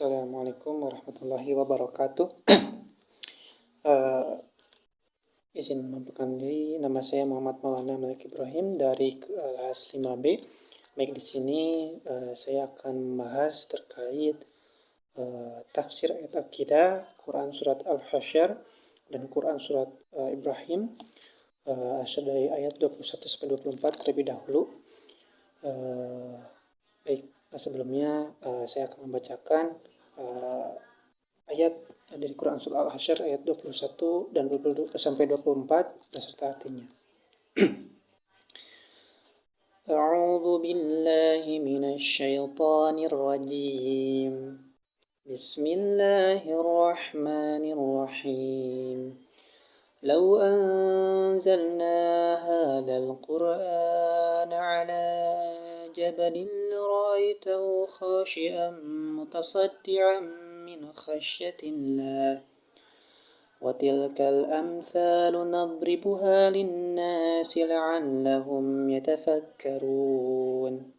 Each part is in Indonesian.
Assalamualaikum warahmatullahi wabarakatuh. Izin memperkenalkan diri, nama saya Muhammad Maulana Malik Ibrahim dari kelas 5B. Baik, di sini saya akan membahas terkait tafsir ayat akidah, Quran surat Al-Hasyr dan Quran surat Ibrahim dari ayat 21 sampai 24 terlebih dahulu. Baik, sebelumnya saya akan membacakan ayat dari Quran surah Al-Hasyr ayat 21 dan 22 sampai 24 beserta artinya. A'udzu billahi minasy syaithanir rajim. Bismillahirrahmanirrahim. Law anzalna hadzal Qur'ana 'ala jabalin ra'aitahu khashi'an mutasaddi'an من خشية الله وتلك الأمثال نضربها للناس لعلهم يتفكرون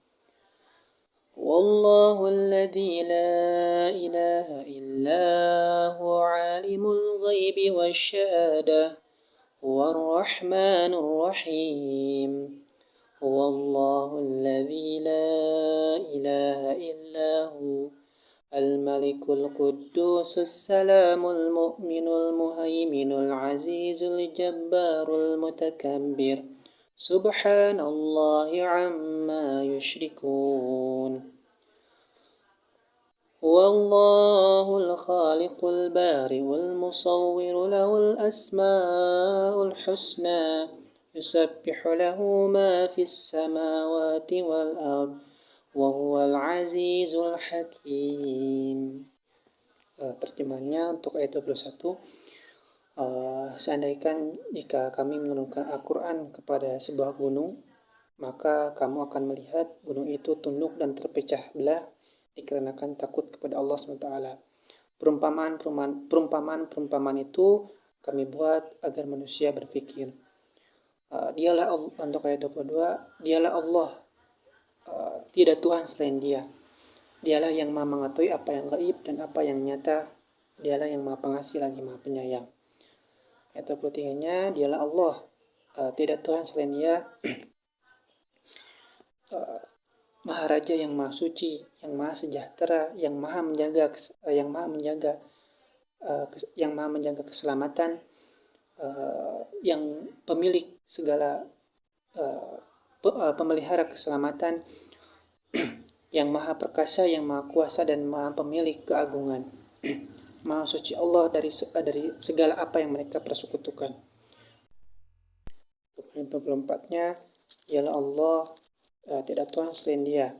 والله الذي لا إله إلا هو عالم الغيب والشهادة هو الرحمن الرحيم هو الله الذي لا إله إلا هو الملك القدوس السلام المؤمن المهيمن العزيز الجبار المتكبر سبحان الله عما يشركون هو الله الخالق البارئ المصور له الأسماء الحسنى يسبح له ما في السماوات والأرض Wahuwal azizul hakim. Terjemahnya untuk ayat 21. Seandainya jika kami menurunkan Al-Quran kepada sebuah gunung, maka kamu akan melihat gunung itu tunduk dan terpecah belah dikarenakan takut kepada Allah SWT. Perumpamaan itu kami buat agar manusia berpikir. Dialah Allah, untuk ayat 22, dialah Allah. Tidak Tuhan selain Dia. Dialah yang Maha mengetahui apa yang gaib dan apa yang nyata. Dialah yang Maha Pengasih lagi Maha Penyayang. Ayat 23-nya, dialah Allah. Tidak Tuhan selain Dia. Maha Raja yang Maha Suci, yang Maha Sejahtera, yang Maha menjaga keselamatan, yang pemilik segala pemelihara keselamatan, yang Maha Perkasa, yang Maha Kuasa dan Maha Pemilik keagungan. Maha suci Allah dari segala apa yang mereka persekutukan. 24-nya, dialah Allah, tidak Tuhan selain Dia.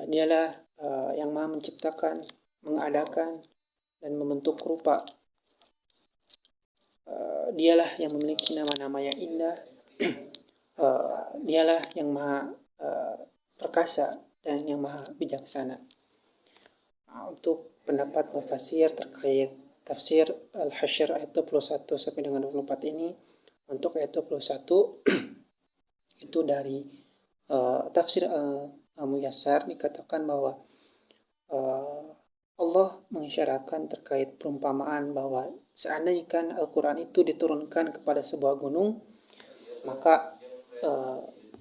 Dialah yang Maha menciptakan, mengadakan dan membentuk rupa. Dialah yang memiliki nama-nama yang indah. Dialah yang Maha Perkasa dan yang Maha Bijaksana. Untuk pendapat mufassir terkait tafsir Al-Hasyr ayat 21 sampai dengan 24 ini, untuk ayat 21 itu dari tafsir Al-Muyassar dikatakan bahwa Allah mengisyaratkan terkait perumpamaan bahwa seandainya Al-Quran itu diturunkan kepada sebuah gunung, maka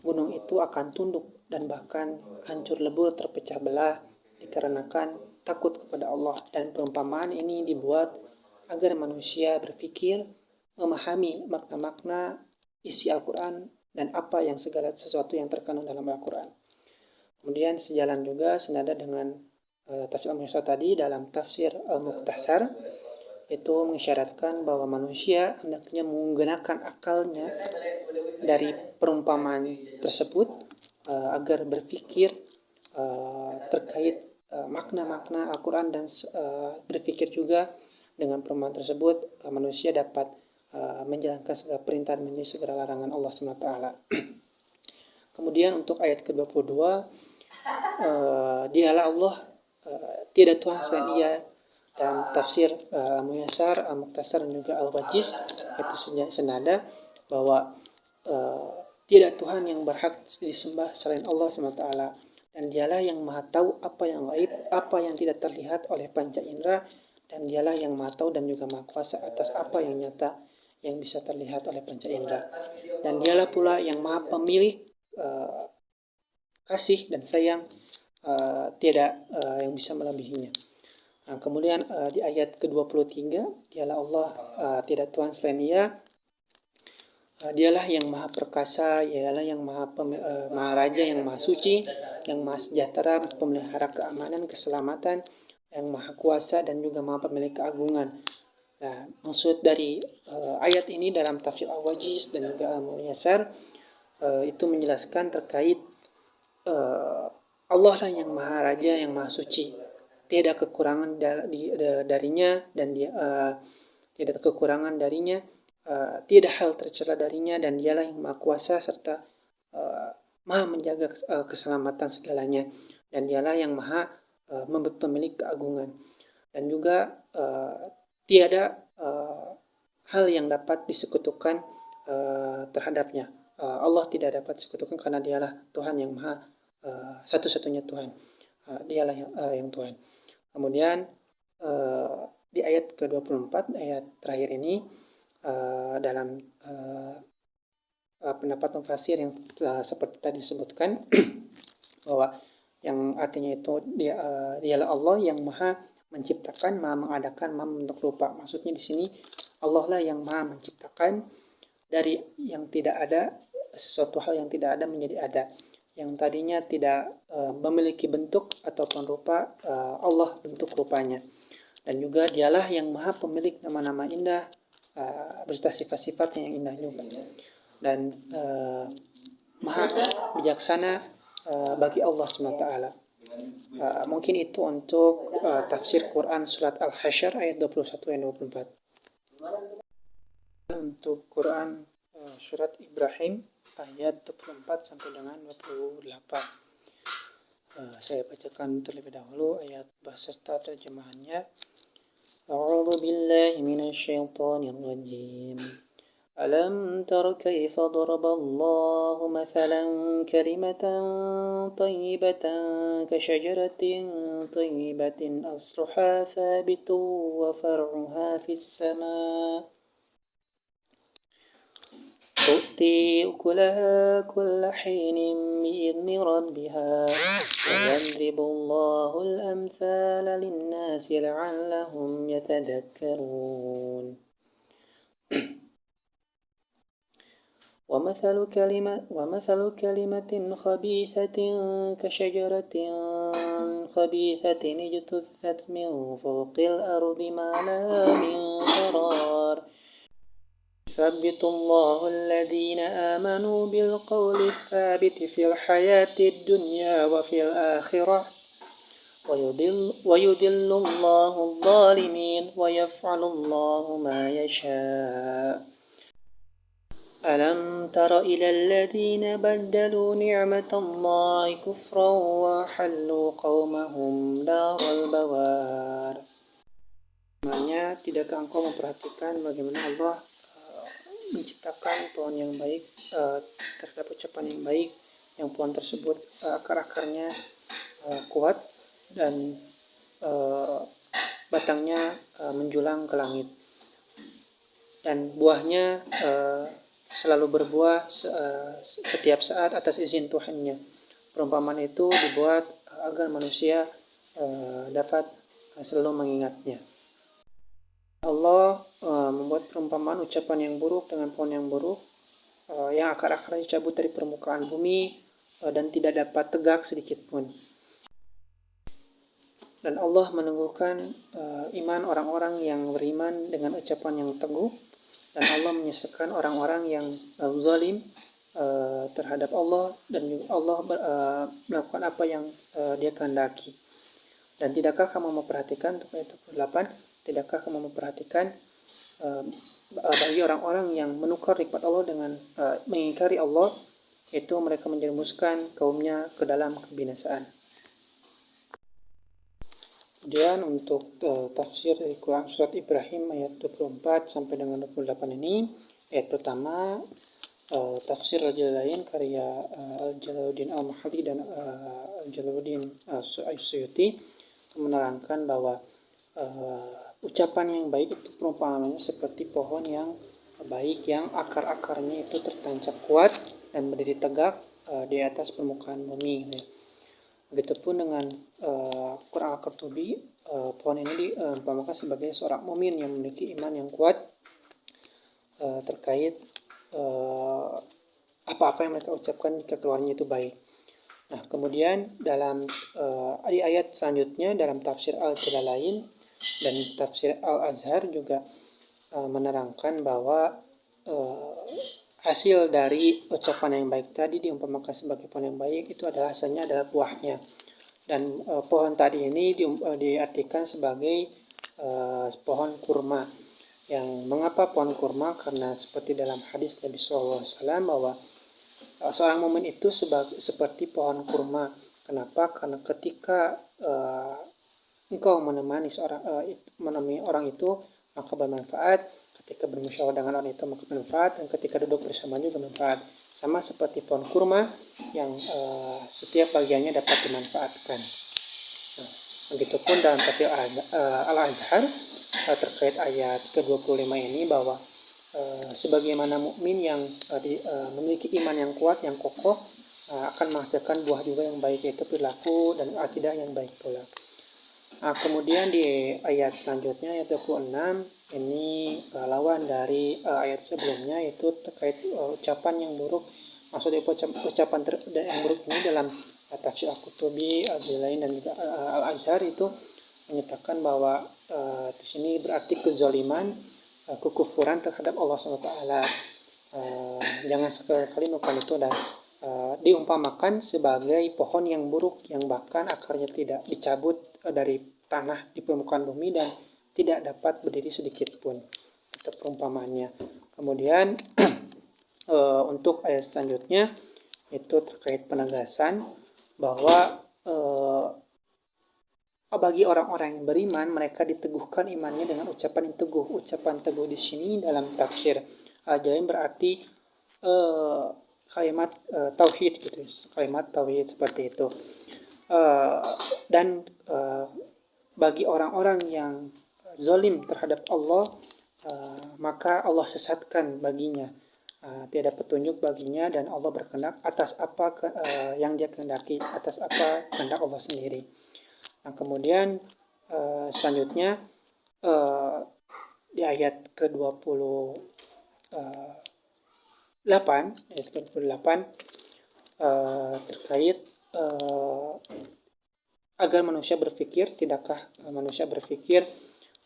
gunung itu akan tunduk dan bahkan hancur lebur terpecah belah dikarenakan takut kepada Allah. Dan perumpamaan ini dibuat agar manusia berpikir, memahami makna-makna isi Al-Quran dan apa yang segala sesuatu yang terkandung dalam Al-Quran. Kemudian sejalan juga senada dengan tafsir Al-Muyassar tadi, dalam tafsir Al-Mukhtasar itu mengisyaratkan bahwa manusia hendaknya menggunakan akalnya dari perumpamaan tersebut agar berpikir terkait makna-makna Al-Quran dan berpikir juga dengan perumpamaan tersebut manusia dapat menjalankan segala perintah dan menjauhi segala larangan Allah SWT. Kemudian untuk ayat ke-22, dialah Allah, tidak Tuhan selain Dia. Dan tafsir Muyassar, Al-Mukhtasar dan juga Al-Wajiz itu senada bahwa tidak Tuhan yang berhak disembah selain Allah SWT. dan dialah yang maha tahu apa yang gaib, apa yang tidak terlihat oleh panca indera, dan dialah yang maha tahu dan juga maha kuasa atas apa yang nyata yang bisa terlihat oleh panca indera. Dan dialah pula yang maha pemilik kasih dan sayang, tiada yang bisa melebihinya. Nah, kemudian di ayat ke-23, dialah Allah, tidak Tuhan selain Ia, dialah yang maha perkasa, dialah yang maha raja, yang maha suci, yang maha sejahtera, pemelihara keamanan, keselamatan, yang maha kuasa dan juga maha pemilik keagungan. Nah, maksud dari ayat ini dalam tafsir Al-Wajiz dan juga Al-Muyassar itu menjelaskan terkait Allah lah yang maha raja, yang maha suci, tiada kekurangan darinya, dan dia tidak kekurangan darinya, tiada hal tercela darinya, dan dialah yang maha kuasa serta maha menjaga keselamatan segalanya, dan dialah yang maha pemilik keagungan, dan juga tiada hal yang dapat disekutukan terhadapnya. Allah tidak dapat disekutukan karena dialah Tuhan yang maha satu-satunya Tuhan. Dialah yang Tuhan. Kemudian di ayat ke-24, ayat terakhir ini, dalam pendapat mufasir yang seperti tadi disebutkan bahwa yang artinya itu dialah Allah yang maha menciptakan, maha mengadakan, maha membentuk rupa. Maksudnya di sini Allah lah yang maha menciptakan dari yang tidak ada, sesuatu hal yang tidak ada menjadi ada. Yang tadinya tidak memiliki bentuk ataupun rupa, Allah bentuk rupanya. Dan juga dialah yang maha pemilik nama-nama indah, beserta sifat-sifat yang indah juga. Dan maha bijaksana bagi Allah SWT. Mungkin itu untuk tafsir Quran surat Al-Hasyr ayat 21 dan 24. Untuk Quran surat Ibrahim ayat 24 sampai dengan 28. Saya bacakan terlebih dahulu ayat beserta terjemahannya. A'udzu billahi minasyaitonir rajim. ألم تر كيف ضرب الله مثلا كلمة طيبة كشجرة طيبة أصلها ثابت وفرعها في السماء تؤتي أكلها كل حين بإذن ربها ويضرب الله الأمثال للناس لعلهم يتذكرون ومثل كلمة خبيثة كشجرة خبيثة اجتثت من فوق الأرض ما لها من قرار يثبت الله الذين آمنوا بالقول الثابت في الحياة الدنيا وفي الآخرة ويضل الله الظالمين ويفعل الله ما يشاء ألم تر إلى الذين بدلوا نعمة الله كفرا وحلوا قومهم دار البوار. Maknanya, tidakkah engkau memperhatikan bagaimana Allah menciptakan pohon yang baik, terdapat ucapan yang baik, yang pohon tersebut akar-akarnya kuat dan batangnya menjulang ke langit, dan buahnya selalu berbuah setiap saat atas izin Tuhannya. Perumpamaan itu dibuat agar manusia dapat selalu mengingatnya. Allah membuat perumpamaan ucapan yang buruk dengan pohon yang buruk, yang akar-akarnya dicabut dari permukaan bumi dan tidak dapat tegak sedikit pun. Dan Allah menunggukan iman orang-orang yang beriman dengan ucapan yang teguh, dan Allah menyesalkan orang-orang yang zalim terhadap Allah, dan juga Allah melakukan apa yang Dia kehendaki. Dan tidakkah kamu memperhatikan, ayat 28, tidakkah kamu memperhatikan bagi orang-orang yang menukar nikmat Allah dengan mengingkari Allah, itu mereka menjerumuskan kaumnya ke dalam kebinasaan. Kemudian untuk tafsir dari Quran surat Ibrahim ayat 24 sampai dengan 28 ini, ayat pertama, Tafsir Al-Jalalain karya Al-Jalaluddin Al-Mahalli dan Al-Jalaluddin As-Suyuti menerangkan bahwa ucapan yang baik itu perumpamaannya seperti pohon yang baik yang akar-akarnya itu tertancap kuat dan berdiri tegak di atas permukaan bumi. Begitupun dengan Quran Al-Qurtubi, pohon ini diumpamakan sebagai seorang mukmin yang memiliki iman yang kuat terkait apa-apa yang mereka ucapkan jika keluarnya itu baik. Nah, kemudian dalam di ayat selanjutnya dalam tafsir Al-Jalalain dan tafsir Al-Azhar juga menerangkan bahwa hasil dari ucapan yang baik tadi diumpamakan sebagai pohon yang baik itu adalah hasilnya adalah buahnya. Dan pohon tadi ini diartikan sebagai pohon kurma. Yang mengapa pohon kurma? Karena seperti dalam hadis Nabi SAW bahwa seorang mukmin itu seperti pohon kurma. Kenapa? Karena ketika engkau menemani orang itu maka bermanfaat. Ketika bermusyawarah dengan orang itu maka bermanfaat, dan ketika duduk bersama juga bermanfaat. Sama seperti pohon kurma yang setiap bagiannya dapat dimanfaatkan. Nah, begitupun dalam tafsir Al-Azhar terkait ayat ke-25 ini bahwa sebagaimana mukmin yang memiliki iman yang kuat, yang kokoh, akan menghasilkan buah juga yang baik, yaitu perilaku dan akidah yang baik pula. Nah, kemudian di ayat selanjutnya, ayat 26, ini lawan dari ayat sebelumnya, yaitu terkait ucapan yang buruk. Maksudnya ucapan yang buruk ini dalam tafsir Al-Qurtubi, Al-Jalalain dan juga Al-Azhar itu menyatakan bahwa di sini berarti kezaliman, kekufuran terhadap Allah SWT. Jangan sekali-kali melakukan itu dan diumpamakan sebagai pohon yang buruk yang bahkan akarnya tidak dicabut dari tanah di permukaan bumi dan tidak dapat berdiri sedikit pun. Itu perumpamaannya. Kemudian untuk ayat selanjutnya itu terkait penegasan bahwa bagi orang-orang yang beriman, mereka diteguhkan imannya dengan ucapan yang teguh. Ucapan teguh di sini dalam tafsir Al-Jalalain berarti kalimat tauhid gitu, kalimat tauhid seperti itu. Dan bagi orang-orang yang zalim terhadap Allah, maka Allah sesatkan baginya. Tiada petunjuk baginya dan Allah berkehendak atas apa yang dia kehendaki, atas apa kehendak Allah sendiri. Nah, kemudian selanjutnya di ayat ke-28 terkait agar manusia berpikir, tidakkah manusia berpikir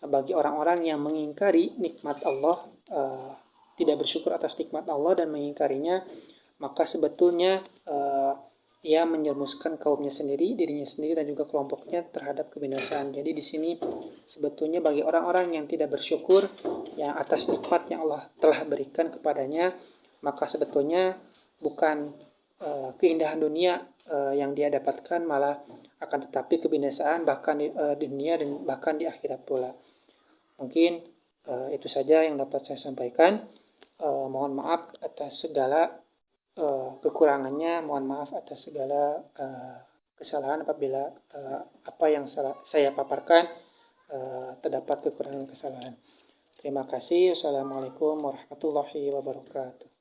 bagi orang-orang yang mengingkari nikmat Allah, tidak bersyukur atas nikmat Allah dan mengingkarinya, maka sebetulnya ia menjerumuskan kaumnya sendiri, dirinya sendiri dan juga kelompoknya terhadap kebinasaan. Jadi di sini sebetulnya bagi orang-orang yang tidak bersyukur yang atas nikmat yang Allah telah berikan kepadanya, maka sebetulnya bukan keindahan dunia yang dia dapatkan, malah akan tetapi kebinasaan bahkan di dunia dan bahkan di akhirat pula. Mungkin itu saja yang dapat saya sampaikan. Mohon maaf atas segala kekurangannya, mohon maaf atas segala kesalahan apabila apa yang saya paparkan terdapat kekurangan kesalahan. Terima kasih. Wassalamualaikum warahmatullahi wabarakatuh.